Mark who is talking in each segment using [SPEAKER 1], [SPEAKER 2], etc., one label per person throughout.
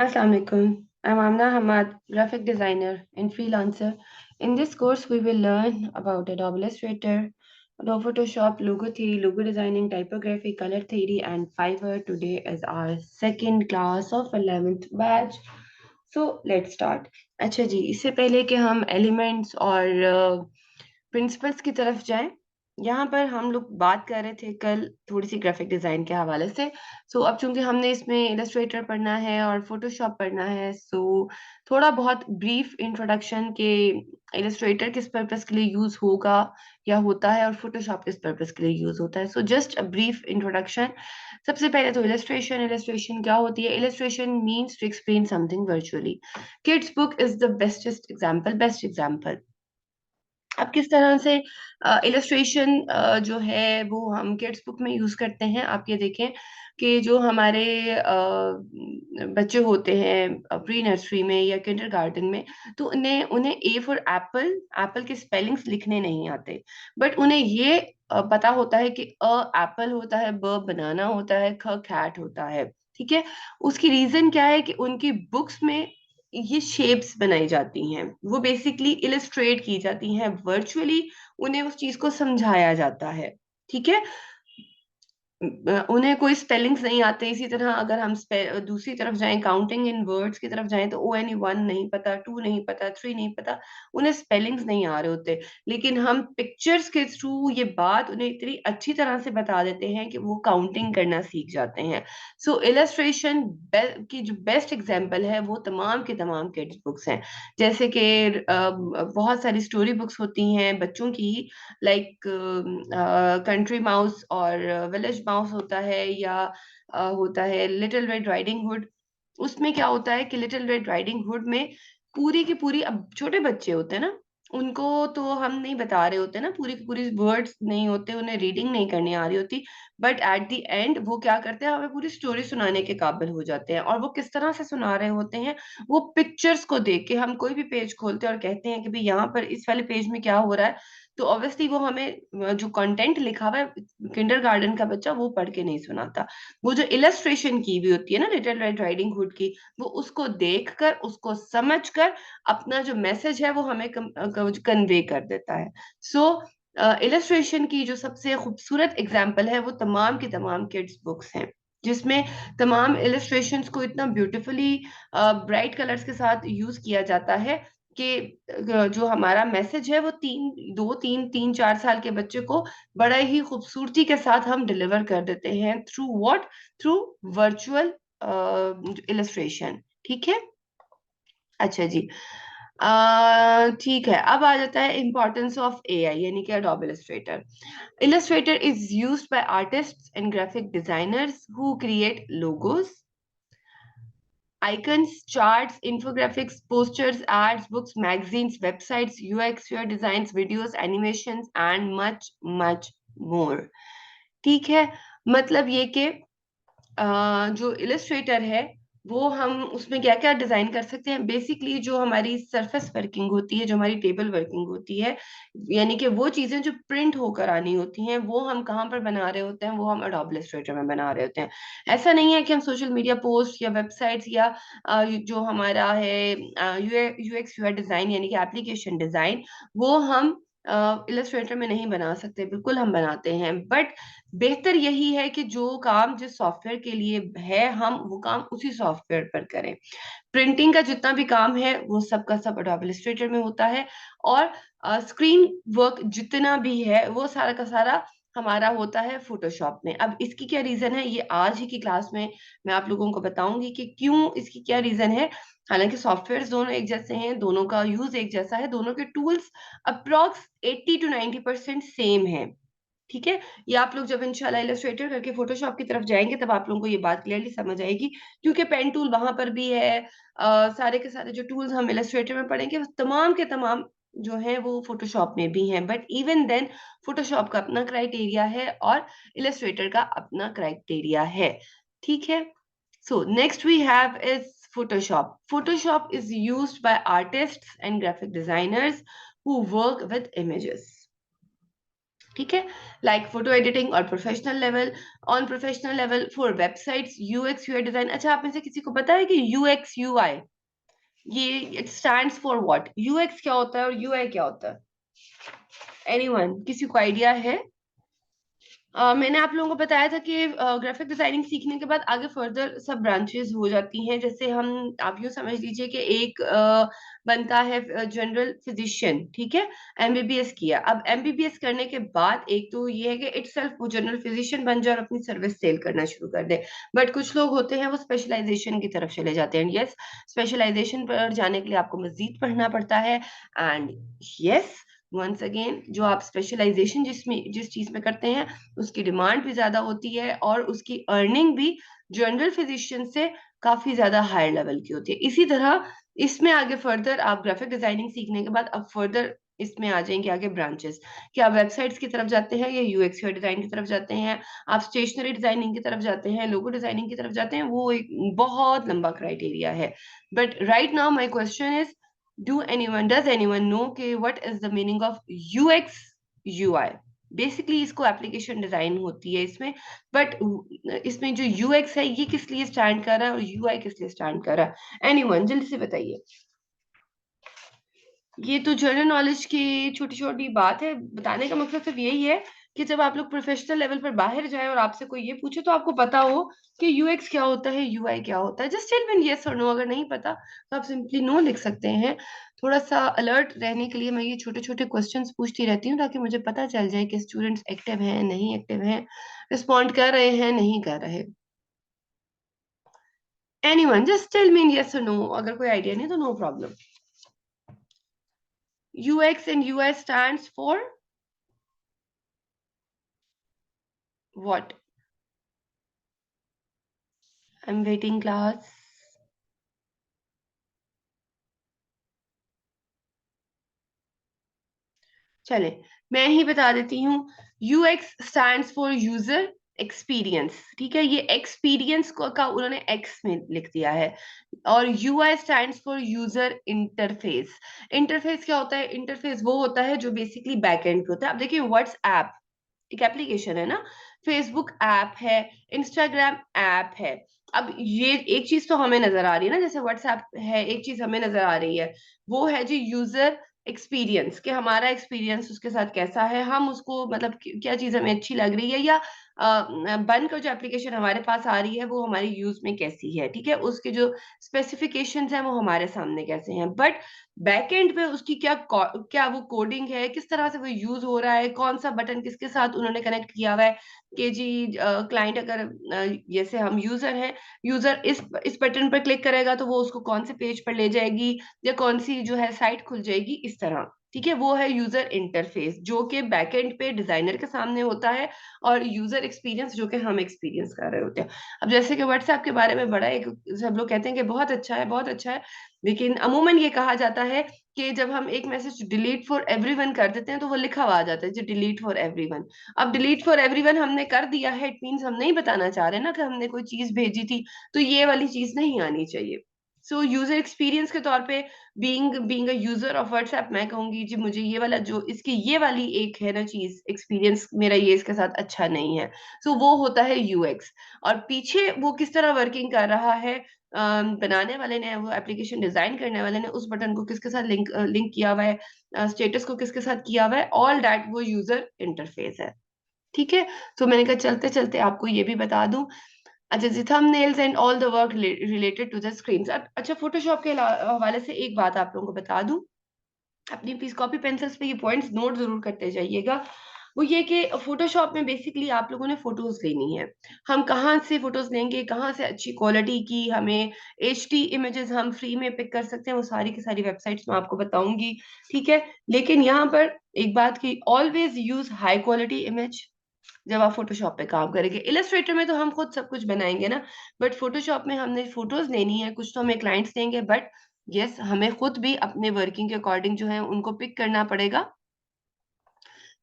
[SPEAKER 1] Assalamu alaikum. I'm Amna Hamad, graphic designer and freelancer. In this course, we will learn about Adobe Illustrator, Adobe Photoshop, logo theory, logo designing, typography, color theory, and Fiverr. Today is our second class of 11th batch. So let's start. अच्छा जी, इससे पहले कि हम elements और principles की तरफ जाएं, यहाँ पर हम लोग बात कर रहे थे कल थोड़ी सी ग्राफिक डिजाइन के हवाले से। अब चूंकि हमने इसमें इलस्ट्रेटर पढ़ना है और फोटोशॉप पढ़ना है, थोड़ा बहुत ब्रीफ इंट्रोडक्शन के इलस्ट्रेटर किस पर्पस के लिए यूज होगा या होता है और फोटोशॉप किस पर्पस के लिए यूज होता है। Just a brief introduction. सबसे पहले तो इलस्ट्रेशन इलस्ट्रेशन क्या होती है? Illustration means to explain something virtually. Kids book is the best example. अब किस तरह से इलस्ट्रेशन जो है वो हम किड्स बुक में यूज करते हैं, आप ये देखें कि जो हमारे बच्चे होते हैं प्री नर्सरी में या किंडरगार्टन में, तो उन्हें उन्हें ए फॉर एप्पल, एप्पल के स्पेलिंग्स लिखने नहीं आते, बट उन्हें ये पता होता है कि अ एप्पल होता है, ब बनाना होता है, ख कैट होता है। ठीक है। उसकी रीजन क्या है कि उनकी बुक्स में ये शेप्स बनाई जाती हैं, वो बेसिकली इलस्ट्रेट की जाती हैं वर्चुअली, उन्हें उस चीज को समझाया जाता है। ठीक है। उन्हें कोई स्पेलिंग्स नहीं आते। इसी तरह अगर हम दूसरी तरफ जाएं, काउंटिंग इन वर्ड्स की तरफ जाएं, तो ओ एन ई वन नहीं पता, टू नहीं पता, थ्री नहीं पता, उन्हें स्पेलिंग्स नहीं आ रहे होते। लेकिन हम पिक्चर्स के थ्रू ये बात उन्हें इतनी अच्छी तरह से बता देते हैं कि वो काउंटिंग करना सीख जाते हैं। इलस्ट्रेशन की जो बेस्ट एग्जाम्पल है वो तमाम के तमाम किड्स बुक्स हैं। जैसे कि बहुत सारी स्टोरी बुक्स होती हैं बच्चों की, लाइक कंट्री माउस और विलेज माउस होता है, या होता है लिटिल रेड राइडिंग हुड। उसमें क्या होता है कि लिटिल रेड राइडिंग हुड में पूरी की पूरी, अब छोटे बच्चे होते हैं ना, उनको तो हम नहीं बता रहे होते ना, पूरी की पूरी वर्ड्स नहीं होते, उन्हें रीडिंग नहीं करनी आ रही होती, बट एट द एंड वो क्या करते हैं, हमें पूरी स्टोरी सुनाने के काबिल हो जाते हैं। और वो किस तरह से सुना रहे होते हैं? वो पिक्चर्स को देख के, हम कोई भी पेज खोलते हैं और कहते हैं कि भाई यहाँ पर इस वाले पेज में क्या हो रहा है, तो ऑब्वियसली वो हमें जो कंटेंट लिखा हुआ है, किंडरगार्टन का बच्चा वो पढ़ के नहीं सुनाता। वो जो इलस्ट्रेशन की हुई होती है ना लिटिल रेड राइडिंग हुड की, वो उसको देखकर, उसको समझकर अपना जो मैसेज है वो हमें कन्वे कर देता है। सो इलस्ट्रेशन की जो सबसे खूबसूरत एग्जाम्पल है वो तमाम की तमाम किड्स बुक्स हैं, जिसमें तमाम इलस्ट्रेशंस को इतना ब्यूटीफुली ब्राइट कलर्स के साथ यूज किया जाता है कि जो हमारा मैसेज है वो तीन चार साल के बच्चे को बड़ा ही खूबसूरती के साथ हम डिलीवर कर देते हैं through what, through virtual illustration. ठीक है। अच्छा जी। ठीक है, अब आ जाता है इंपॉर्टेंस ऑफ एआई यानी कि adobe Illustrator. Illustrator is used by artists and graphic designers who create logos, icons, charts, infographics, posters, ads, books, magazines, websites, UX, UI designs, videos, animations, and much, much more. ठीक है। मतलब ये कि जो Illustrator है वो हम उसमें क्या क्या डिजाइन कर सकते हैं। बेसिकली जो हमारी सरफेस वर्किंग होती है, जो हमारी टेबल वर्किंग होती है, यानी कि वो चीजें जो प्रिंट होकर आनी होती हैं, वो हम कहाँ पर बना रहे होते हैं? वो हम एडोब इलस्ट्रेटर में बना रहे होते हैं। ऐसा नहीं है कि हम सोशल मीडिया पोस्ट या वेबसाइट्स या जो हमारा है यूएक्स यूआई डिजाइन यानी कि एप्लीकेशन डिजाइन, वो हम इलस्ट्रेटर में नहीं बना सकते। बिल्कुल हम बनाते हैं, बट बेहतर यही है कि जो काम जिस सॉफ्टवेयर के लिए है हम वो काम उसी सॉफ्टवेयर पर करें। प्रिंटिंग का जितना भी काम है वो सब का सब एडोब इलस्ट्रेटर में होता है, और स्क्रीन वर्क जितना भी है वो सारा का सारा हमारा होता है फोटोशॉप में। अब इसकी क्या रीजन है, ये आज ही की क्लास में मैं आप लोगों को बताऊंगी कि क्यों, इसकी क्या रीजन है। हालांकि सॉफ्टवेयर दोनों एक जैसे हैं, दोनों का यूज एक जैसा है, दोनों के टूल्स अप्रोक्स 80 to 90% सेम है। ठीक है। ये आप लोग जब इंशाल्लाह इलस्ट्रेटर करके फोटोशॉप की तरफ जाएंगे तब आप लोगों को ये बात क्लियरली समझ आएगी, क्योंकि पेन टूल वहां पर भी है। सारे के सारे जो टूल्स हम इलस्ट्रेटर में पढ़ेंगे वो तमाम के तमाम जो है वो फोटोशॉप में भी हैं, बट इवन देन फोटोशॉप का अपना क्राइटेरिया है और इलस्ट्रेटर का अपना क्राइटेरिया है। ठीक है। So next we have is Photoshop. Photoshop is used by artists and graphic designers who work with images. ठीक है, लाइक फोटो एडिटिंग और professional level, on professional level for websites, UX UI design. अच्छा, आप में से किसी को पता है कि यूएक्स यूआई ये it stands for what? UX क्या होता है और यूआई क्या होता है? एनीवन, किसी को आइडिया है? मैंने आप लोगों को बताया था कि ग्राफिक डिजाइनिंग सीखने के बाद आगे फर्दर सब ब्रांचेस हो जाती हैं। जैसे हम, आप यूँ समझ लीजिए कि एक बनता है जनरल फिजिशियन, ठीक है, एमबीबीएस किया। अब एमबीबीएस करने के बाद एक तो ये है कि इटसेल्फ वो जनरल फिजिशियन बन जाए और अपनी सर्विस सेल करना शुरू कर दे। बट कुछ लोग होते हैं वो स्पेशलाइजेशन की तरफ चले जाते हैं। यस, स्पेशलाइजेशन पर जाने के लिए आपको मजीद पढ़ना पड़ता है। एंड यस, वंस अगेन, जो आप स्पेशलाइजेशन जिस चीज में करते हैं उसकी डिमांड भी ज्यादा होती है और उसकी अर्निंग भी जनरल फिजिशियन से काफी ज्यादा हायर लेवल की होती है। इसी तरह इसमें आगे फर्दर आप ग्राफिक डिजाइनिंग सीखने के बाद अब फर्दर इसमें आ जाएंगे आगे ब्रांचेस कि आप वेबसाइट्स की तरफ जाते हैं या यूएक्स यूआई डिजाइन की तरफ जाते हैं, आप स्टेशनरी डिजाइनिंग की तरफ जाते हैं, लोगो डिजाइनिंग की तरफ जाते हैं। वो एक बहुत लंबा क्राइटेरिया है। But right now my question is, does anyone know कि what is the meaning of UX UI? Basically इसको एप्लीकेशन डिजाइन होती है इसमें, बट इसमें जो यूएक्स है ये किस लिए स्टैंड कर रहा है और यूआई किस लिए स्टैंड कर रहा है? एनीवन, जल्दी से बताइए। ये तो जनरल नॉलेज की छोटी छोटी बात है। बताने का मकसद सिर्फ यही है कि जब आप लोग प्रोफेशनल लेवल पर बाहर जाए और आपसे कोई ये पूछे तो आपको पता हो कि यूएक्स क्या होता है, यूआई क्या होता है। जस्ट टेल मी यस और नो। अगर नहीं पता तो आप सिंपली नो लिख सकते हैं। थोड़ा सा अलर्ट रहने के लिए मैं ये छोटे छोटे क्वेश्चंस पूछती रहती हूँ ताकि मुझे पता चल जाए कि स्टूडेंट्स एक्टिव हैं नहीं एक्टिव हैं, रिस्पॉन्ड कर रहे हैं नहीं कर रहे। Anyone, just tell me yes और नो। अगर कोई आइडिया नहीं तो no problem. UX and UI stands for what? I'm waiting class. चले, मैं ही बता देती हूँ। UX stands for user experience, ठीक है, ये एक्सपीरियंस का उन्होंने एक्स में लिख दिया है। और UI stands for user interface. Interface क्या होता है? इंटरफेस वो होता है जो बेसिकली बैकएंड पे होता है। अब देखिए, व्हाट्सएप एक एप्लीकेशन है ना, फेसबुक ऐप है, इंस्टाग्राम ऐप है। अब ये एक चीज तो हमें नजर आ रही है ना, जैसे व्हाट्सएप है, एक चीज हमें नजर आ रही है, वो है जी यूजर एक्सपीरियंस, कि हमारा एक्सपीरियंस उसके साथ कैसा है, हम उसको मतलब क्या चीज हमें अच्छी लग रही है, या बनकर जो एप्लीकेशन हमारे पास आ रही है वो हमारी यूज में कैसी है, ठीक है, उसके जो स्पेसिफिकेशंस हैं वो हमारे सामने कैसे हैं। बट बैकएंड पे उसकी क्या वो कोडिंग है, किस तरह से वो यूज हो रहा है, कौन सा बटन किसके साथ उन्होंने कनेक्ट किया हुआ है, कि जी क्लाइंट अगर जैसे हम यूजर हैं, यूजर इस बटन पर क्लिक करेगा तो वो उसको कौन से पेज पर ले जाएगी या कौन सी जो है साइट खुल जाएगी, इस तरह, ठीक है, वो है यूजर इंटरफेस जो कि बैकएंड पे डिजाइनर के सामने होता है, और यूजर एक्सपीरियंस जो कि हम एक्सपीरियंस कर रहे होते हैं। अब जैसे कि व्हाट्सएप के बारे में बड़ा एक सब लोग कहते हैं कि बहुत अच्छा है बहुत अच्छा है, लेकिन अमूमन ये कहा जाता है कि जब हम एक मैसेज डिलीट फॉर एवरीवन कर देते हैं तो वो लिखा हुआ आ जाता है जी, डिलीट फॉर एवरीवन। अब डिलीट फॉर एवरीवन हमने कर दिया है, इट मीन्स हम नहीं बताना चाह रहे ना कि हमने कोई चीज भेजी थी, तो ये वाली चीज नहीं आनी चाहिए। सो यूजर एक्सपीरियंस के तौर पे, being a user of WhatsApp, मैं कहूंगी जी मुझे ये वाला जो इसकी ये वाली एक है ना चीज, एक्सपीरियंस मेरा ये इसके साथ अच्छा नहीं है। सो वो होता है यूएक्स। और पीछे वो किस तरह वर्किंग कर रहा है, बनाने वाले ने, वो एप्लीकेशन डिजाइन करने वाले ने उस बटन को किसके साथ लिंक किया हुआ है, स्टेटस को किसके साथ किया हुआ है, ऑल दैट वो यूजर इंटरफेस है। ठीक है, तो मैंने कहा चलते चलते आपको ये भी बता दूं। अच्छा जी, thumbnails and all the work related to the screen. अच्छा, फोटोशॉप के हवाले से एक बात आप लोगों को बता दूं, अपनी प्लीज कॉपी पेंसिल्स पे ये पॉइंट्स नोट जरूर करते जाइएगा। वो ये कि फोटोशॉप में बेसिकली आप लोगों ने फोटोज लेनी है। हम कहाँ से फोटोज लेंगे, कहाँ से अच्छी क्वालिटी की, हमें एचडी इमेजेस हम फ्री में पिक कर सकते हैं, वो सारी की सारी वेबसाइट्स मैं आपको बताऊंगी, ठीक है। लेकिन यहाँ पर एक बात की, always use high quality image जब आप फोटोशॉप पे काम करेंगे। इलस्ट्रेटर में तो हम खुद सब कुछ बनाएंगे ना, बट फोटोशॉप में हमने फोटोज लेनी है, कुछ तो हमें क्लाइंट्स देंगे, बट यस, हमें खुद भी अपने वर्किंग के अकॉर्डिंग जो है उनको पिक करना पड़ेगा।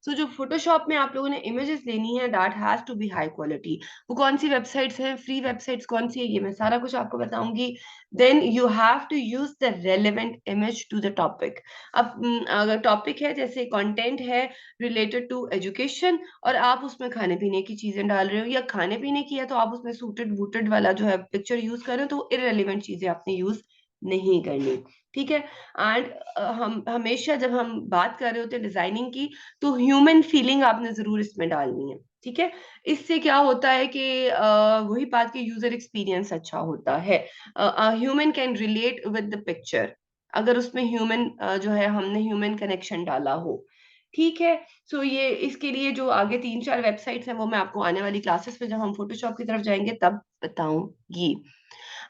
[SPEAKER 1] सो जो फोटोशॉप में आप लोगों ने इमेजेस लेनी है, that has to be high quality. वो कौन सी वेबसाइट्स हैं, फ्री वेबसाइट्स कौन सी है, ये मैं सारा कुछ आपको बताऊंगी। Then you have to use the relevant image to the topic. अब अगर टॉपिक है, जैसे कंटेंट है रिलेटेड टू एजुकेशन, और आप उसमें खाने पीने की चीजें डाल रहे हो, या खाने पीने की है तो आप उसमें सूटेड बूटेड वाला जो है पिक्चर यूज कर रहे हो, तो इररेलेवेंट चीजें आपने यूज नहीं करनी। ठीक है। एंड हम हमेशा जब हम बात कर रहे होते हैं डिजाइनिंग की, तो ह्यूमन फीलिंग आपने जरूर इसमें डालनी है। ठीक है। इससे क्या होता है कि वही बात की यूजर एक्सपीरियंस अच्छा होता है। Human can relate with the picture, अगर उसमें ह्यूमन जो है हमने ह्यूमन कनेक्शन डाला हो। ठीक है। सो ये इसके लिए जो आगे 3-4 वेबसाइट्स हैं वो मैं आपको आने वाली क्लासेस में जब हम फोटोशॉप की तरफ जाएंगे तब बताऊंगी।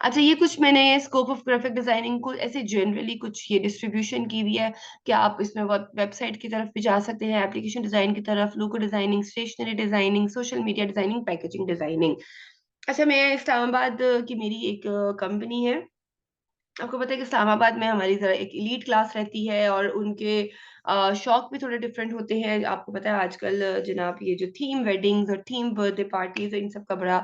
[SPEAKER 1] अच्छा, ये कुछ मैंने स्कोप ऑफ ग्राफिक डिजाइनिंग को ऐसे जनरली कुछ ये डिस्ट्रीब्यूशन की हुई है कि आप इसमें वेबसाइट की तरफ भी जा सकते हैं, एप्लीकेशन डिजाइन की तरफ, logo designing, stationery designing, social media designing, packaging designing. अच्छा, मैं इस्लामाबाद की मेरी एक कंपनी है। आपको पता है कि इस्लामाबाद में हमारी जरा एक इलीट क्लास रहती है, और उनके शौक भी थोड़े डिफरेंट होते हैं। आपको पता है आजकल जनाब ये जो थीम वेडिंग्स और थीम बर्थडे पार्टीज, इन सब का बड़ा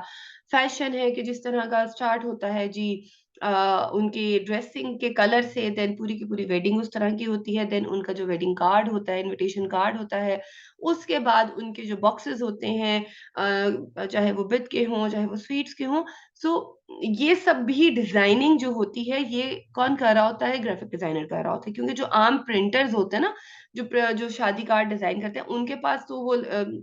[SPEAKER 1] फैशन है कि जिस तरह का स्टार्ट होता है जी उनके ड्रेसिंग के कलर से, देन पूरी की पूरी वेडिंग उस तरह की होती है, देन उनका जो वेडिंग कार्ड होता है, इनविटेशन कार्ड होता है, उसके बाद उनके जो बॉक्सेस होते हैं, चाहे वो बिद के हों चाहे वो स्वीट्स के हों। सो ये सब भी डिजाइनिंग जो होती है, ये कौन कर रहा होता है, ग्राफिक डिजाइनर कर रहा होता है। क्योंकि जो आम प्रिंटर्स होते हैं ना, जो शादी कार्ड डिजाइन करते हैं, उनके पास तो वो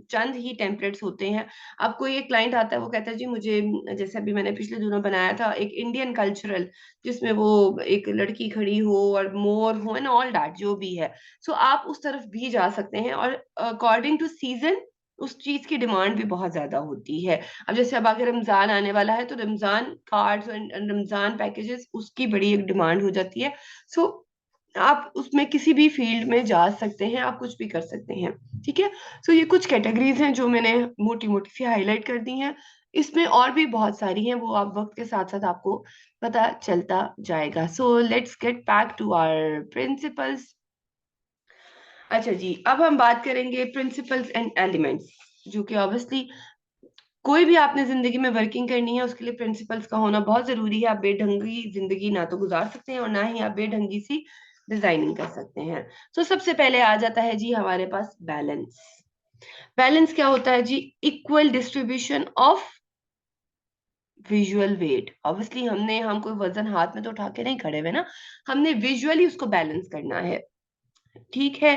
[SPEAKER 1] चंद ही टेम्पलेट्स होते हैं। अब कोई एक क्लाइंट आता है, वो कहता है जी मुझे, जैसे अभी मैंने पिछले दिनों बनाया था एक इंडियन कल्चरल, जिसमें वो एक लड़की खड़ी हो और मोर हो एंड ऑल दैट जो भी है। सो आप उस तरफ भी जा सकते हैं, और अकॉर्डिंग टू सीजन उस चीज की डिमांड भी बहुत ज्यादा होती है। अब जैसे अब आगे रमजान आने वाला है, तो रमजान कार्ड्स और रमजान पैकेजेस, उसकी बड़ी एक डिमांड हो जाती है। सो आप उसमें किसी भी फील्ड में जा सकते हैं, आप कुछ भी कर सकते हैं। ठीक है। सो ये कुछ कैटेगरीज हैं जो मैंने मोटी मोटी सी हाईलाइट कर दी हैं। इसमें और भी बहुत सारी हैं, वो आप वक्त के साथ साथ आपको पता चलता जाएगा। So let's get back to our principles. अच्छा जी, अब हम बात करेंगे प्रिंसिपल्स एंड एलिमेंट्स, जो कि ऑब्वियसली कोई भी आपने जिंदगी में वर्किंग करनी है उसके लिए प्रिंसिपल्स का होना बहुत जरूरी है। आप बेढंगी जिंदगी ना तो गुजार सकते हैं, और ना ही आप बेढंगी सी डिजाइनिंग कर सकते हैं। तो सबसे पहले आ जाता है जी हमारे पास बैलेंस। बैलेंस क्या होता है जी? Equal distribution of visual weight. Obviously हम कोई वजन हाथ में तो उठा के नहीं खड़े हुए ना, हमने विजुअली उसको बैलेंस करना है। ठीक है।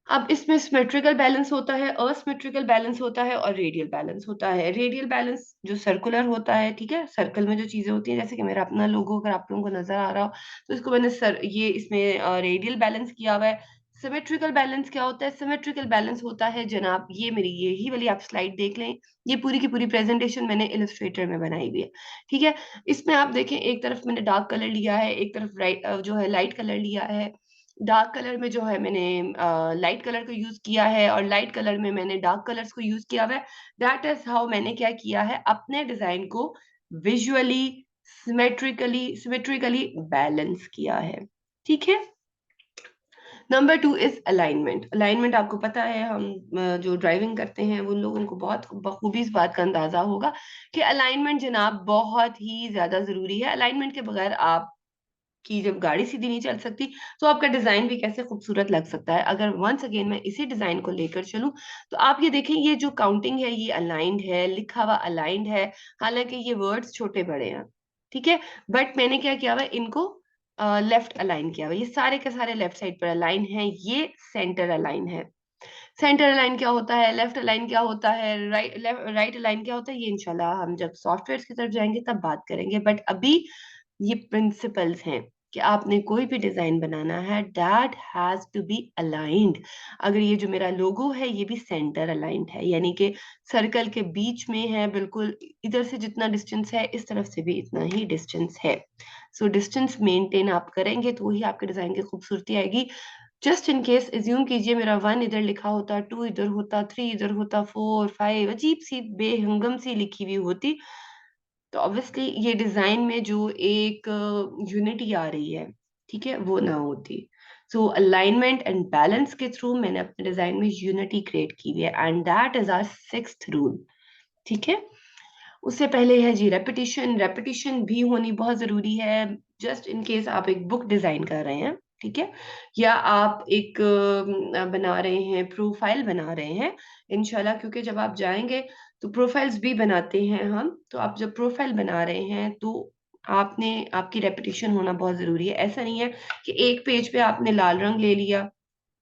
[SPEAKER 1] अब इसमें सिमेट्रिकल बैलेंस होता है, असिमेट्रिकल बैलेंस होता है, और रेडियल बैलेंस होता है। रेडियल बैलेंस जो सर्कुलर होता है, ठीक है, सर्कल में जो चीजें होती हैं, जैसे कि मेरा अपना लोगो अगर आप लोगों को नजर आ रहा हो, तो इसको मैंने ये इसमें रेडियल बैलेंस किया हुआ है। सिमेट्रिकल बैलेंस क्या होता है? सिमेट्रिकल बैलेंस होता है जनाब, ये मेरी यही वाली आप स्लाइड देख लें, ये पूरी की पूरी प्रेजेंटेशन मैंने इलस्ट्रेटर में बनाई हुई है। ठीक है। इसमें आप देखें, एक तरफ मैंने डार्क कलर लिया है, एक तरफ जो है लाइट कलर लिया है। डार्क कलर में जो है मैंने लाइट कलर को यूज किया है, और लाइट कलर में मैंने डार्क कलर्स को यूज किया हुआ है। दैट इज हाउ मैंने क्या किया है, अपने डिजाइन को विजुअली सिमेट्रिकली बैलेंस किया है। ठीक है। Number 2 is alignment. अलाइनमेंट आपको पता है, हम जो ड्राइविंग करते हैं उन लोगों को बहुत बखूबी इस बात का अंदाजा होगा कि अलाइनमेंट जनाब बहुत ही ज्यादा जरूरी है। अलाइनमेंट के बगैर आप कि जब गाड़ी सीधी नहीं चल सकती, तो आपका डिजाइन भी कैसे खूबसूरत लग सकता है। अगर वंस अगेन मैं इसी डिजाइन को लेकर चलूं, तो आप ये देखें, ये जो काउंटिंग है ये अलाइंड है, लिखा हुआ अलाइंड है। हालांकि ये वर्ड्स छोटे बड़े हैं, ठीक है, बट मैंने क्या किया हुआ है, इनको लेफ्ट अलाइन किया हुआ है। ये सारे के सारे लेफ्ट साइड पर अलाइन है, ये सेंटर अलाइन है। सेंटर अलाइन क्या होता है, लेफ्ट अलाइन क्या होता है, राइट अलाइन क्या होता है, ये इंशाल्लाह हम जब सॉफ्टवेयर की तरफ जाएंगे तब बात करेंगे। बट अभी ये प्रिंसिपल्स हैं कि आपने कोई भी डिजाइन बनाना है, that has to be aligned. अगर ये जो मेरा लोगो है ये भी सेंटर अलाइंड है, यानी कि सर्कल के बीच में है बिल्कुल, इधर से जितना डिस्टेंस है इस तरफ से भी इतना ही डिस्टेंस है। सो डिस्टेंस मेंटेन आप करेंगे तो ही आपके डिजाइन की खूबसूरती आएगी। जस्ट इन केस एज्यूम कीजिए मेरा 1 इधर लिखा होता, 2 इधर होता, 3 इधर होता, 4 5 अजीब सी बेहंगम सी लिखी हुई होती, तो ऑब्वियसली ये डिजाइन में जो एक यूनिटी आ रही है, ठीक है, वो ना होती। सो अलाइनमेंट एंड बैलेंस के थ्रू मैंने अपने डिजाइन में यूनिटी क्रिएट की हुई है, and that is our 6th rule. ठीक है, उससे पहले है जी रेपिटेशन। रेपिटेशन भी होनी बहुत जरूरी है, जस्ट इन केस आप एक बुक डिजाइन कर रहे हैं, ठीक है, या आप एक बना रहे हैं, प्रोफाइल बना रहे हैं, इंशाल्लाह, क्योंकि जब आप जाएंगे तो प्रोफाइल्स भी बनाते हैं हम, तो आप जब प्रोफाइल बना रहे हैं तो आपने आपकी रेपिटेशन होना बहुत जरूरी है। ऐसा नहीं है कि एक पेज पे आपने लाल रंग ले लिया,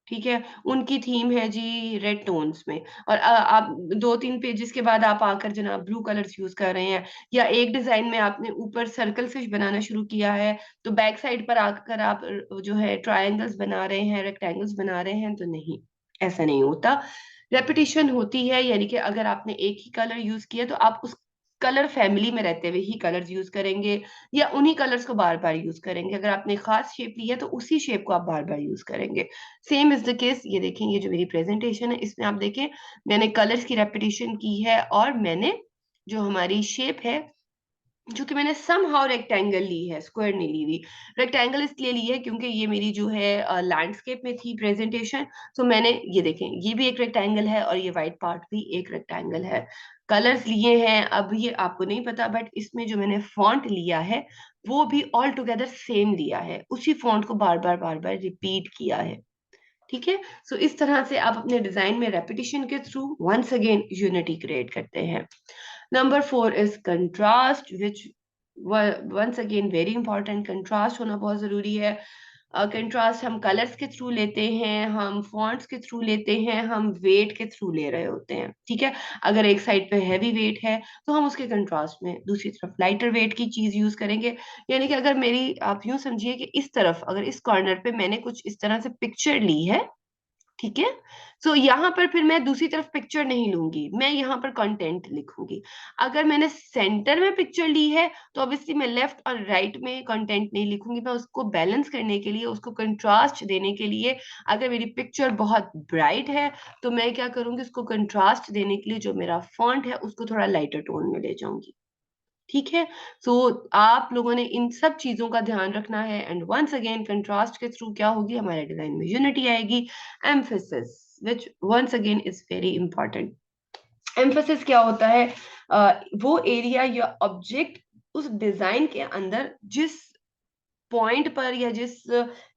[SPEAKER 1] ठीक है, उनकी थीम है जी रेड टोन्स में, और आप 2-3 पेजेस के बाद आप आकर जनाब ब्लू कलर्स यूज कर रहे हैं, या एक डिजाइन में आपने ऊपर सर्कल फिश बनाना शुरू किया है तो बैक साइड पर आकर आप जो है ट्रायंगल्स बना रहे हैं, रेक्टेंगल्स बना रहे हैं, तो नहीं, ऐसा नहीं होता। रेपिटेशन होती है, यानी कि अगर आपने एक ही कलर यूज किया तो आप उस कलर फैमिली में रहते हुए ही कलर्स यूज करेंगे, या उन्हीं कलर्स को बार बार यूज करेंगे। अगर आपने खास शेप ली है तो उसी शेप को आप बार बार यूज करेंगे। सेम इज द केस, ये देखें, ये जो मेरी प्रेजेंटेशन है इसमें आप देखें मैंने कलर्स की रेपिटेशन की है, और मैंने जो हमारी शेप है, जो कि मैंने सम हाउ रेक्टेंगल ली है, स्क्वायर नहीं ली हुई। रेक्टेंगल इसलिए ली है क्योंकि ये मेरी जो है लैंडस्केप में थी प्रेजेंटेशन, तो मैंने, ये देखें, ये भी एक रेक्टेंगल है और ये वाइट पार्ट भी एक रेक्टेंगल है। कलर्स लिए हैं, अब ये आपको नहीं पता, बट इसमें जो मैंने फॉन्ट लिया है वो भी ऑल टुगेदर सेम लिया है, उसी फॉन्ट को बार बार रिपीट किया है। ठीक है, सो इस तरह से आप अपने डिजाइन में रेपिटेशन के through once again unity create करते हैं। Number 4 is contrast, which once again very important. Contrast होना बहुत जरूरी है। कंट्रास्ट हम कलर्स के थ्रू लेते हैं, हम फॉन्ट्स के थ्रू लेते हैं, हम वेट के थ्रू ले रहे होते हैं। ठीक है, अगर एक साइड पे हैवी वेट है तो हम उसके कंट्रास्ट में दूसरी तरफ लाइटर वेट की चीज यूज करेंगे। यानी कि अगर मेरी, आप यूं समझिए कि इस तरफ, अगर इस कॉर्नर पे मैंने कुछ इस तरह से पिक्चर ली है, ठीक है, सो यहाँ पर फिर मैं दूसरी तरफ पिक्चर नहीं लूंगी, मैं यहाँ पर कंटेंट लिखूंगी। अगर मैंने सेंटर में पिक्चर ली है तो ऑब्वियसली मैं लेफ्ट और राइट में कंटेंट नहीं लिखूंगी, मैं उसको बैलेंस करने के लिए, उसको कंट्रास्ट देने के लिए, अगर मेरी पिक्चर बहुत ब्राइट है तो मैं क्या करूंगी, उसको कंट्रास्ट देने के लिए जो मेरा फॉन्ट है उसको थोड़ा लाइटर टोन में ले जाऊंगी। ठीक है, सो आप लोगों ने इन सब चीजों का ध्यान रखना है, एंड वंस अगेन कंट्रास्ट के थ्रू क्या होगी, हमारे डिजाइन में यूनिटी आएगी। Emphasis, which once again is very important. Emphasis क्या होता है, वो एरिया या ऑब्जेक्ट उस डिजाइन के अंदर जिस पॉइंट पर या जिस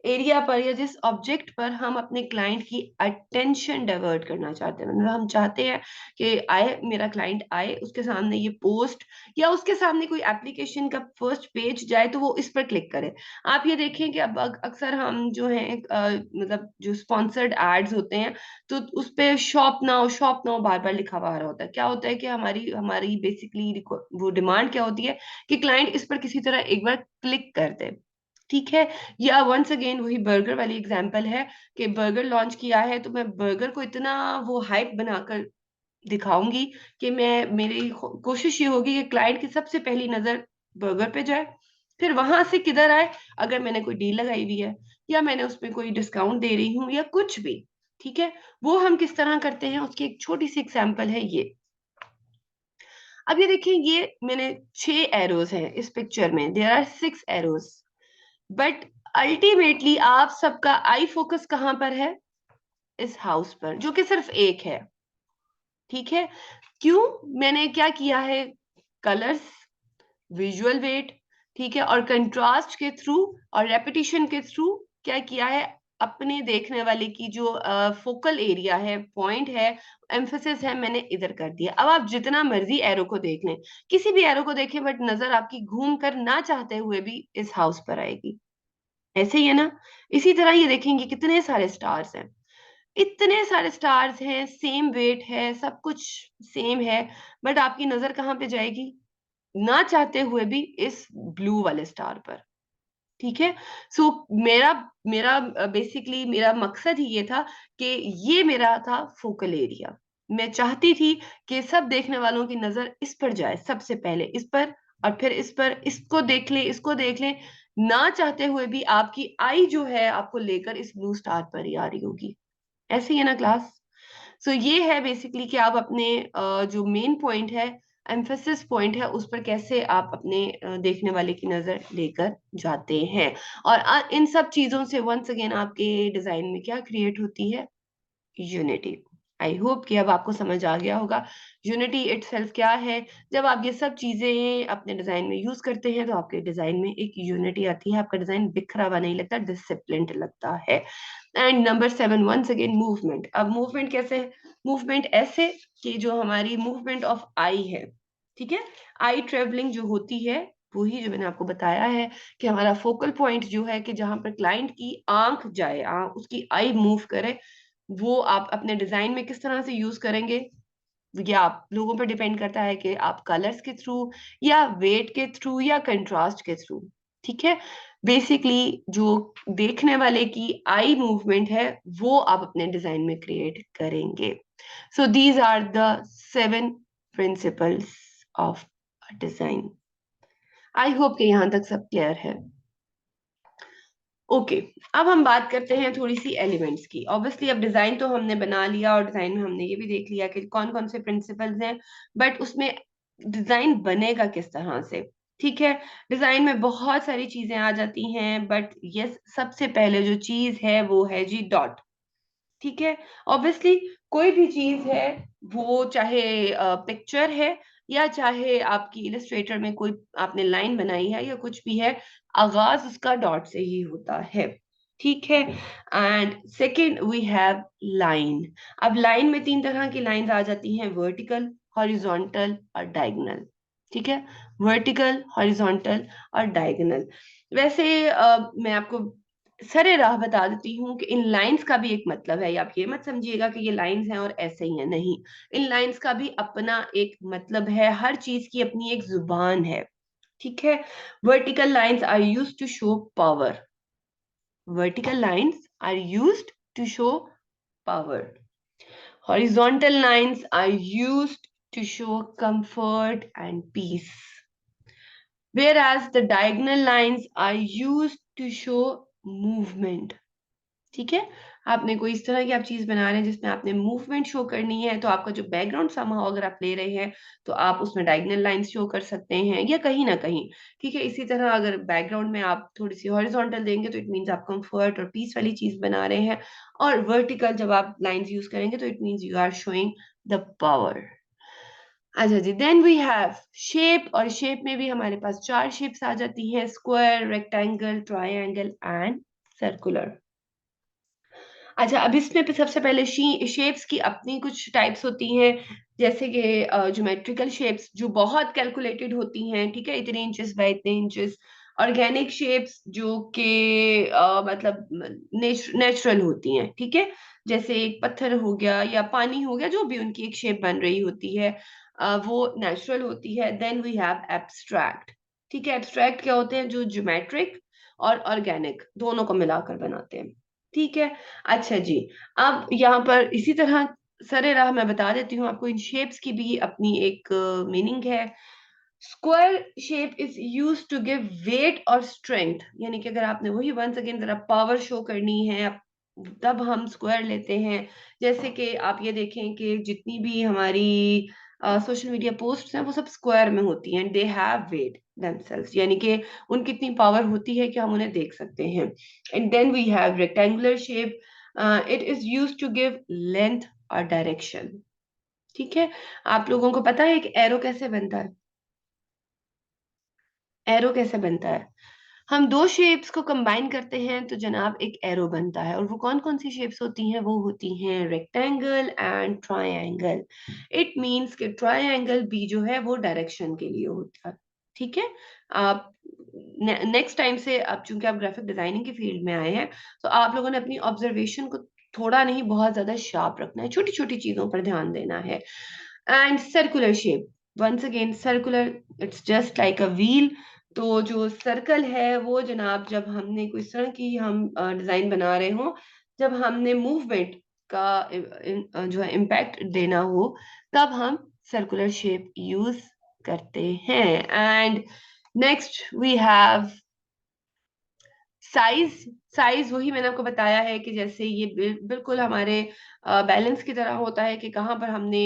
[SPEAKER 1] एरिया पर या जिस ऑब्जेक्ट पर हम अपने क्लाइंट की अटेंशन डाइवर्ट करना चाहते हैं, मतलब हम चाहते हैं कि आए, मेरा क्लाइंट आए, उसके सामने ये पोस्ट या उसके सामने कोई एप्लीकेशन का फर्स्ट पेज जाए तो वो इस पर क्लिक करे। आप ये देखें कि अब अक्सर हम जो है मतलब जो स्पॉन्सर्ड एड्स होते हैं तो उस पे शॉप नाउ बार बार लिखा हुआ आ रहा होता है। क्या होता है कि हमारी हमारी बेसिकली वो डिमांड क्या होती है कि क्लाइंट इस पर किसी तरह एक बार क्लिक कर दे। ठीक है, या वंस अगेन वही बर्गर वाली एग्जांपल है कि बर्गर लॉन्च किया है तो मैं बर्गर को इतना वो हाइप बनाकर दिखाऊंगी कि मैं, मेरी कोशिश ये होगी कि क्लाइंट की सबसे पहली नजर बर्गर पे जाए, फिर वहां से किधर आए, अगर मैंने कोई डील लगाई हुई है या मैंने उसमें कोई डिस्काउंट दे रही हूँ या कुछ भी। ठीक है, वो हम किस तरह करते हैं उसकी एक छोटी सी एग्जांपल है ये। अब ये देखिए, ये मैंने 6 एरोज हैं इस पिक्चर में, there are 6 arrows, but ultimately आप सबका आई फोकस कहां पर है, इस हाउस पर, जो कि सिर्फ एक है। ठीक है, क्यों, मैंने क्या किया है, कलर्स, विजुअल वेट, ठीक है, और कंट्रास्ट के थ्रू और रेपिटेशन के थ्रू क्या किया है, अपने देखने वाले की जो फोकल एरिया है, पॉइंट है, एम्फेसिस है, मैंने इधर कर दिया। अब आप जितना मर्जी एरो को देख लें, किसी भी एरो को देखें, बट नजर आपकी घूम कर ना चाहते हुए भी इस हाउस पर आएगी। ऐसे ही है ना। इसी तरह ये देखेंगे कितने सारे स्टार्स हैं, इतने सारे स्टार्स हैं, सेम वेट है, सब कुछ सेम है, बट आपकी नजर कहाँ पे जाएगी, ना चाहते हुए भी इस ब्लू वाले स्टार पर। ठीक है, सो मेरा मेरा बेसिकली मेरा मकसद ही ये था कि ये मेरा था फोकल एरिया। मैं चाहती थी कि सब देखने वालों की नजर इस पर जाए, सबसे पहले इस पर, और फिर इस पर, इसको देख ले, इसको देख ले, ना चाहते हुए भी आपकी आई जो है आपको लेकर इस ब्लू स्टार पर ही आ रही होगी। ऐसे ही है ना क्लास। सो ये है बेसिकली कि आप अपने जो मेन पॉइंट है, एम्फेसिस पॉइंट है उस पर कैसे आप अपने देखने वाले की नजर लेकर जाते हैं। और इन सब चीजों से वंस अगेन आपके डिजाइन में क्या क्रिएट होती है, यूनिटी। आई होप कि अब आपको समझ आ गया होगा यूनिटी इटसेल्फ क्या है। जब आप ये सब चीजें अपने डिजाइन में यूज करते हैं तो आपके डिजाइन में एक यूनिटी आती है, आपका डिजाइन बिखरा हुआ नहीं लगता, डिसिप्लिन्ड लगता है। And number 7 once again movement. अब मूवमेंट कैसे है, मूवमेंट ऐसे कि जो हमारी मूवमेंट ऑफ आई है, ठीक है, आई ट्रेवलिंग जो होती है, वही जो मैंने आपको बताया है कि हमारा फोकल पॉइंट जो है कि जहां पर क्लाइंट की आंख जाए, उसकी आई मूव करे, वो आप अपने डिजाइन में किस तरह से यूज करेंगे, ये आप लोगों पर डिपेंड करता है कि आप कलर्स के थ्रू या वेट के थ्रू या कंट्रास्ट के थ्रू, ठीक है। बेसिकली जो देखने वाले की आई मूवमेंट है वो आप अपने डिजाइन में क्रिएट करेंगे। So these are the 7 principles of design. I hope कि यहां तक सब क्लियर है। ओके, अब हम बात करते हैं थोड़ी सी एलिमेंट्स की। ऑब्वियसली अब डिजाइन तो हमने बना लिया और डिजाइन में हमने ये भी देख लिया कि कौन कौन से प्रिंसिपल्स हैं, बट उसमें डिजाइन बनेगा किस तरह से, ठीक है। डिजाइन में बहुत सारी चीजें आ जाती हैं, बट यस सबसे पहले जो चीज है वो है जी डॉट, ठीक है। ऑब्वियसली कोई भी चीज है, वो चाहे पिक्चर है या चाहे आपकी इलस्ट्रेटर में कोई आपने लाइन बनाई है या कुछ भी है, आगाज उसका डॉट से ही होता है, ठीक है। And second we have line. अब लाइन में 3 तरह की लाइंस आ जाती हैं, वर्टिकल, हॉरिजॉन्टल और डायगोनल, ठीक है। वर्टिकल, हॉरिजॉन्टल और डायगोनल। वैसे मैं आपको सरे राह बता देती हूँ कि इन लाइंस का भी एक मतलब है, आप ये मत समझिएगा कि ये लाइंस हैं और ऐसे ही है, नहीं। इन लाइंस का भी अपना एक मतलब है, हर चीज की अपनी एक जुबान है, ठीक है। Vertical lines are used to show power. Vertical lines are used to show power. Horizontal lines are used to show comfort and peace, whereas the diagonal lines are used to show movement, ठीक है। आपने कोई इस तरह की आप चीज बना रहे हैं जिसमें आपने मूवमेंट शो करनी है, तो आपका जो बैकग्राउंड समहाउ अगर आप ले रहे हैं तो आप उसमें डायगोनल लाइंस शो कर सकते हैं या कहीं ना कहीं, ठीक है। इसी तरह अगर बैकग्राउंड में आप थोड़ी सी हॉरिजॉन्टल देंगे तो इट मीन्स आप कंफर्ट और पीस वाली चीज बना रहे हैं, और वर्टिकल जब आप लाइंस यूज करेंगे तो it means you are showing the power. अच्छा जी, देन वी हैव शेप। और शेप में भी हमारे पास 4 शेप्स आ जाती हैं, square, rectangle, triangle and circular. अच्छा, अब इसमें सबसे पहले शेप्स की अपनी कुछ टाइप्स होती हैं, जैसे कि ज्योमेट्रिकल शेप्स जो बहुत कैलकुलेटेड होती हैं, ठीक है, इतने इंचेस बाय इतने इंचेस। ऑर्गेनिक शेप्स जो कि मतलब नेचुरल होती हैं, ठीक है, जैसे एक पत्थर हो गया या पानी हो गया, जो भी उनकी एक शेप बन रही होती है, वो नेचुरल होती है। देन वी हैव एब्स्ट्रैक्ट, ठीक है। एब्स्ट्रैक्ट क्या होते हैं, जो ज्योमेट्रिक और ऑर्गेनिक दोनों को मिलाकर बनाते हैं, ठीक है। अच्छा जी, अब यहाँ पर इसी तरह सरे राह मैं बता देती हूँ आपको, इन शेप्स की भी अपनी एक मीनिंग है। Square shape is use to give weight और स्ट्रेंथ, यानी कि अगर आपने वही वंस अगेन जरा पावर शो करनी है तब हम स्क्वायर लेते हैं। जैसे कि आप ये देखें कि जितनी भी हमारी सोशल मीडिया पोस्ट्स हैं वो सब स्क्वायर में होती हैं, दे हैव वेट themselves, यानी कि उनकी इतनी पावर होती है कि हम उन्हें देख सकते हैं। And then we have rectangular shape, it is use to give length और डायरेक्शन, ठीक है। आप लोगों को पता है एक एरो कैसे बनता है, एरो कैसे बनता है, हम 2 शेप्स को कंबाइन करते हैं तो जनाब एक एरो बनता है। और वो कौन कौन सी शेप्स होती हैं, वो होती हैं rectangle and triangle. It means कि ट्रायंगल भी जो है वो डायरेक्शन के लिए होता है, ठीक है। आप नेक्स्ट टाइम से, आप चूंकि आप ग्राफिक डिजाइनिंग की फील्ड में आए हैं, तो आप लोगों ने अपनी ऑब्जर्वेशन को थोड़ा नहीं बहुत ज्यादा शार्प रखना है, छोटी छोटी चीजों पर ध्यान देना है। And circular shape, once again circular, it's just like a wheel. तो जो सर्कल है वो जनाब, जब हमने कोई इस तरह की हम डिजाइन बना रहे हो, जब हमने मूवमेंट का जो है इम्पैक्ट देना हो, तब हम सर्कुलर शेप यूज करते हैं। And next we have size, size वही मैंने आपको बताया है कि जैसे ये बिल्कुल हमारे बैलेंस की तरह होता है कि कहाँ पर हमने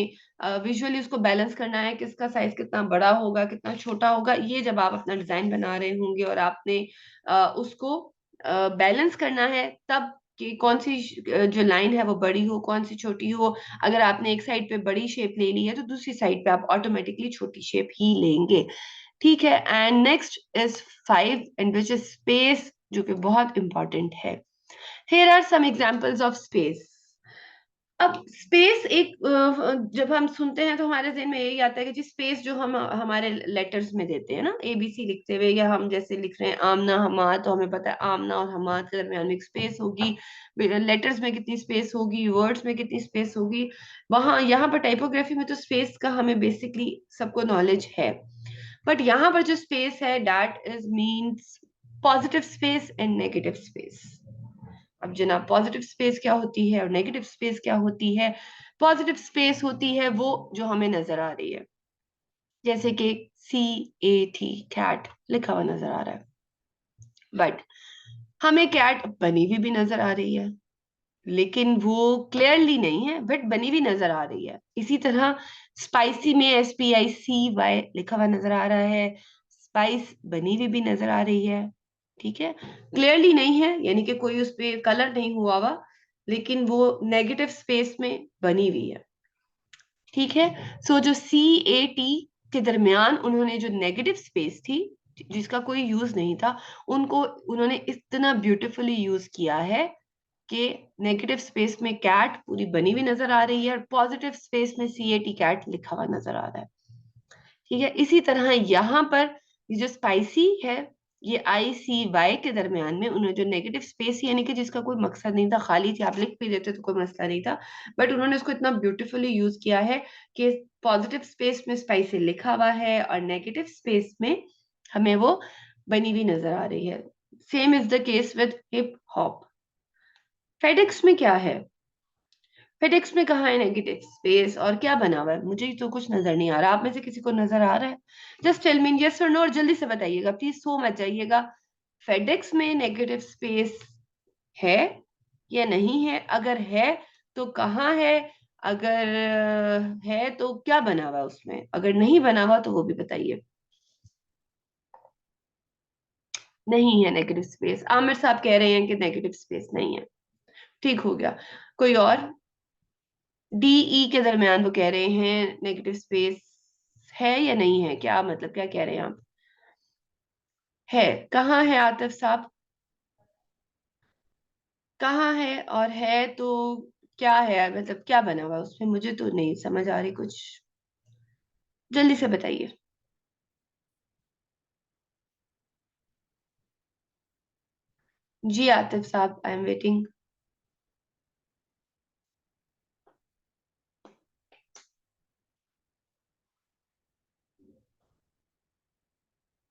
[SPEAKER 1] विजुअली उसको बैलेंस करना है, किसका साइज कितना बड़ा होगा कितना छोटा होगा। ये जब आप अपना डिजाइन बना रहे होंगे और आपने उसको बैलेंस करना है, तब कि कौन सी जो लाइन है वो बड़ी हो कौन सी छोटी हो। अगर आपने एक साइड पे बड़ी शेप ले ली है तो दूसरी साइड पे आप ऑटोमेटिकली छोटी शेप ही लेंगे। ठीक है। And next is 5 and which is space, जो कि बहुत इंपॉर्टेंट है। Here are some examples of space. अब स्पेस एक जब हम सुनते हैं तो हमारे जहन में यही आता है कि जी स्पेस जो हम हमारे लेटर्स में देते हैं ना, ABC लिखते हुए, या हम जैसे लिख रहे हैं आमना हमा, तो हमें पता है आमना और हमा के दरमियान में एक स्पेस होगी। लेटर्स में कितनी स्पेस होगी, वर्ड्स में कितनी स्पेस होगी, वहां यहाँ पर टाइपोग्राफी में तो स्पेस का हमें बेसिकली सबको नॉलेज है। बट यहाँ पर जो स्पेस है that is means positive space and negative space. अब जनाब पॉजिटिव स्पेस क्या होती है और नेगेटिव स्पेस क्या होती है? पॉजिटिव स्पेस होती है वो जो हमें नजर आ रही है, जैसे कि CAT कैट लिखा हुआ नजर आ रहा है, बट हमें कैट बनी हुई भी नजर आ रही है, लेकिन वो क्लियरली नहीं है, बट बनी हुई नजर आ रही है। इसी तरह स्पाइसी में SPICY लिखा हुआ नजर आ रहा है, स्पाइस बनी हुई भी नजर आ रही है। ठीक है, क्लियरली नहीं है यानी कि कोई उस पे कलर नहीं हुआ हुआ, लेकिन वो नेगेटिव स्पेस में बनी हुई है। ठीक है। सो जो CAT के दरमियान उन्होंने जो नेगेटिव स्पेस थी जिसका कोई यूज नहीं था, उनको उन्होंने इतना ब्यूटीफुली यूज किया है कि नेगेटिव स्पेस में कैट पूरी बनी हुई नजर आ रही है और पॉजिटिव स्पेस में CAT कैट लिखा हुआ नजर आ रहा है। ठीक है। इसी तरह यहाँ पर ये जो स्पाइसी है, ये ICY के दरमियान में उन्होंने जो नेगेटिव स्पेस, यानी कि जिसका कोई मकसद नहीं था, खाली थी, आप लिख भी देते तो कोई मसला नहीं था, बट उन्होंने उसको इतना ब्यूटीफुली यूज किया है कि पॉजिटिव स्पेस में स्पाइसी लिखा हुआ है और नेगेटिव स्पेस में हमें वो बनी हुई नजर आ रही है। Same is the case with hip hop. FedEx में क्या है? फेडेक्स में कहाँ है नेगेटिव स्पेस और क्या बना हुआ है? मुझे तो कुछ नजर नहीं आ रहा, आप में से किसी को नजर आ रहा है? जस्ट टेल मी यस और नो, और जल्दी से बताइएगा प्लीज, सो मत जाइएगा। फेडेक्स में नेगेटिव स्पेस है या नहीं है? अगर है तो कहाँ है? अगर है तो क्या बना हुआ है उसमें? अगर नहीं बना हुआ तो वो भी बताइए। नहीं है नेगेटिव स्पेस, आमिर साहब कह रहे हैं कि नेगेटिव स्पेस नहीं है। ठीक हो गया। कोई और? DE के दरमियान वो कह रहे हैं नेगेटिव स्पेस है या नहीं है, क्या मतलब क्या कह रहे हैं आप? है। कहाँ है आतिफ साहब? कहाँ है? और है तो क्या है, मतलब क्या बना हुआ है उसमें? मुझे तो नहीं समझ आ रही कुछ, जल्दी से बताइए। जी आतिफ साहब, आई एम वेटिंग।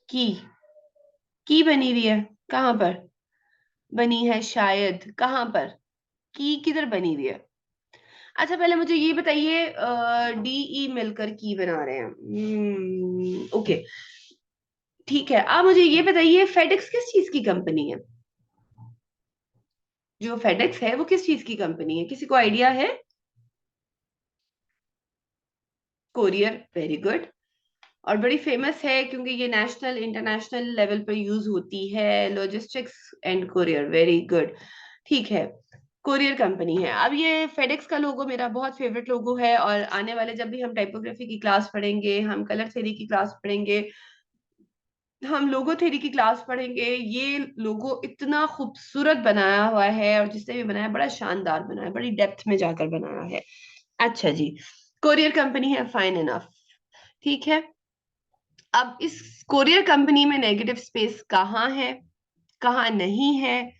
[SPEAKER 1] की बनी हुई है? कहाँ पर बनी है? शायद कहाँ पर? की किधर बनी हुई है? अच्छा पहले मुझे ये बताइए, DE मिलकर की बना रहे हैं, ओके, ठीक है। आप मुझे ये बताइए फेडेक्स किस चीज की कंपनी है? जो फेडेक्स है वो किस चीज की कंपनी है, किसी को आइडिया है? Courier, very good. और बड़ी फेमस है क्योंकि ये नेशनल इंटरनेशनल लेवल पर यूज होती है। Logistics and courier, very good. ठीक है, कोरियर कंपनी है। अब ये फेडेक्स का लोगो मेरा बहुत फेवरेट लोगो है, और आने वाले जब भी हम टाइपोग्राफी की क्लास पढ़ेंगे, हम कलर थ्योरी की क्लास पढ़ेंगे, हम लोगो थ्योरी की क्लास पढ़ेंगे, ये लोगो इतना खूबसूरत बनाया हुआ है, और जिसने भी बनाया बड़ा शानदार बनाया है, बड़ी डेप्थ में जाकर बनाया है। अच्छा जी, कोरियर कंपनी है, फाइन इनफ। ठीक है। अब इस कोरियर कंपनी में नेगेटिव स्पेस कहाँ है, कहाँ नहीं है?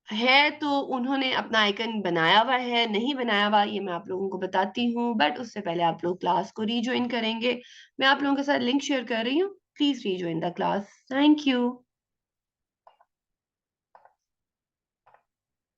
[SPEAKER 1] है तो उन्होंने अपना आइकन बनाया हुआ है, नहीं बनाया हुआ ये मैं आप लोगों को बताती हूँ, बट उससे पहले आप लोग क्लास को रीज्वाइन करेंगे। मैं आप लोगों के साथ लिंक शेयर कर रही हूँ, please rejoin the class. Thank you.